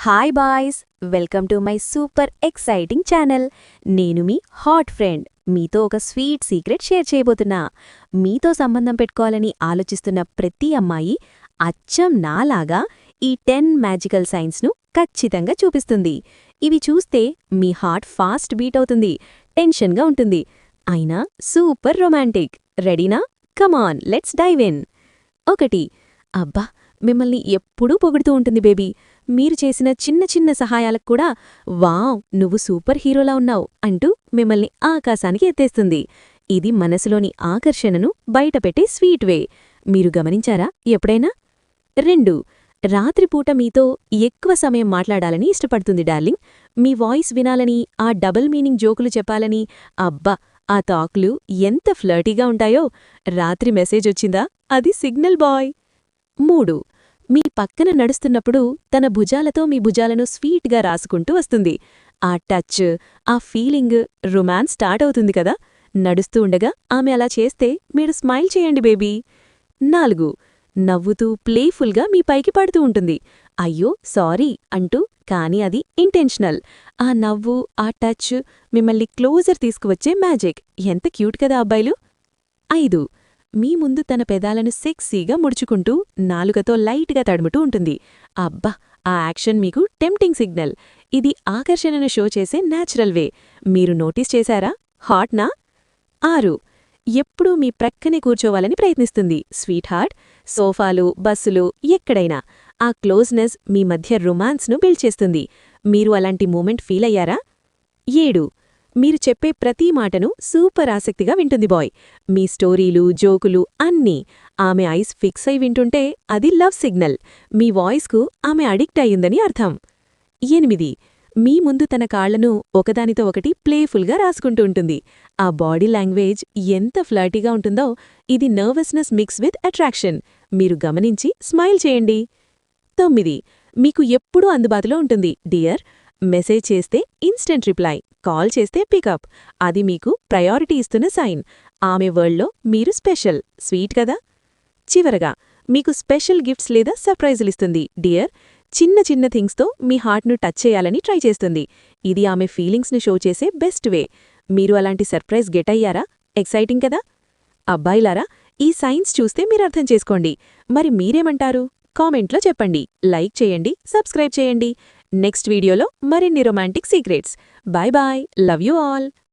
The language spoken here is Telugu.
Hi boys, welcome to my super exciting channel. నేను మీ హాట్ ఫ్రెండ్. మీతో ఒక స్వీట్ సీక్రెట్ షేర్ చేయబోతున్నా. మీతో సంబంధం పెట్టుకోవాలని ఆలోచిస్తున్న ప్రతి అమ్మాయి అచ్చం నాలాగా ఈ 10 మ్యాజికల్ సైన్స్ను ఖచ్చితంగా చూపిస్తుంది. ఇవి చూస్తే మీ హార్ట్ ఫాస్ట్ బీట్ అవుతుంది, టెన్షన్గా ఉంటుంది, అయినా సూపర్ రొమాంటిక్. రెడీనా? కమాన్, లెట్స్ డైవ్ ఇన్. 1. అబ్బా, మిమ్మల్ని ఎప్పుడూ పొగుడుతూ ఉంటుంది బేబీ. మీరు చేసిన చిన్న చిన్న సహాయాలకు కూడా వావ్, నువ్వు సూపర్ హీరోలా ఉన్నావు అంటూ మిమ్మల్ని ఆకాశానికి ఎత్తేస్తుంది. ఇది మనసులోని ఆకర్షణను బయటపెట్టే స్వీట్ వే. మీరు గమనించారా ఎప్పుడైనా? 2. రాత్రిపూట మీతో ఎక్కువ సమయం మాట్లాడాలని ఇష్టపడుతుంది డార్లింగ్. మీ వాయిస్ వినాలని, ఆ డబుల్ మీనింగ్ జోకులు చెప్పాలని. అబ్బా, ఆ తాకులు ఎంత ఫ్లర్టీగా ఉంటాయో. రాత్రి మెసేజ్ వచ్చిందా? అది సిగ్నల్ బాయ్. 3. మీ పక్కన నడుస్తున్నప్పుడు తన భుజాలతో మీ భుజాలను స్వీట్గా రాసుకుంటూ వస్తుంది. ఆ టచ్, ఆ ఫీలింగ్, రొమాన్స్ స్టార్ట్ అవుతుంది కదా. నడుస్తూ ఉండగా ఆమె అలా చేస్తే మీరు స్మైల్ చేయండి బేబీ. 4. నవ్వుతూ ప్లేఫుల్గా మీ పైకి పడుతూ ఉంటుంది. అయ్యో సారీ అంటూ, కానీ అది ఇంటెన్షనల్. ఆ నవ్వు, ఆ టచ్ మిమ్మల్ని క్లోజర్ తీసుకువచ్చే మ్యాజిక్. ఎంత క్యూట్ కదా అబ్బాయిలు. 5. మీ ముందు తన పెదాలను సెక్సీగా ముడుచుకుంటూ నాలుకతో లైట్గా తడుముతూ ఉంటుంది. అబ్బా, ఆ యాక్షన్ మీకు టెంప్టింగ్ సిగ్నల్. ఇది ఆకర్షణను షో చేసే న్యాచురల్ వే. మీరు నోటీస్ చేశారా? హాట్నా? 6. ఎప్పుడూ మీ ప్రక్కనే కూర్చోవాలని ప్రయత్నిస్తుంది స్వీట్ హార్ట్. సోఫాలు, బస్సులు, ఎక్కడైనా ఆ క్లోజ్నెస్ మీ మధ్య రొమాన్స్ను బిల్డ్ చేస్తుంది. మీరు అలాంటి మూమెంట్ ఫీల్ అయ్యారా? 7. మీరు చెప్పే ప్రతి మాటను సూపర్ ఆసక్తిగా వింటుంది బాయ్. మీ స్టోరీలు, జోకులు అన్నీ. ఆమె ఐస్ ఫిక్స్ అయి వింటుంటే అది లవ్ సిగ్నల్. మీ వాయిస్కు ఆమె అడిక్ట్ అయ్యిందని అర్థం. 8. మీ ముందు తన కాళ్లను ఒకదానితో ఒకటి ప్లేఫుల్గా రాసుకుంటూ ఉంటుంది. ఆ బాడీ లాంగ్వేజ్ ఎంత ఫ్లర్టీగా ఉంటుందో. ఇది నర్వస్నెస్ మిక్స్ విత్ అట్రాక్షన్. మీరు గమనించి స్మైల్ చేయండి. 9. మీకు ఎప్పుడూ అందుబాటులో ఉంటుంది డియర్. మెసేజ్ చేస్తే ఇన్స్టెంట్ రిప్లై, కాల్ చేస్తే పికప్. అది మీకు ప్రయారిటీ ఇస్తున్న సైన్. ఆమె వరల్డ్లో మీరు స్పెషల్. స్వీట్ కదా. చివరగా, మీకు స్పెషల్ గిఫ్ట్స్ లేదా సర్ప్రైజులిస్తుంది డియర్. చిన్న చిన్న థింగ్స్తో మీ హార్ట్ను టచ్ చేయాలని ట్రై చేస్తుంది. ఇది ఆమె ఫీలింగ్స్ను షో చేసే బెస్ట్ వే. మీరు అలాంటి సర్ప్రైజ్ గెట్ అయ్యారా? ఎక్సైటింగ్ కదా. అబ్బాయిలారా, ఈ సైన్స్ చూస్తే మీరర్థం చేసుకోండి. మరి మీరేమంటారు? కామెంట్లో చెప్పండి. లైక్ చేయండి, సబ్స్క్రైబ్ చేయండి. నెక్స్ట్ వీడియోలో మరిన్ని romantic secrets. Bye bye, love you all.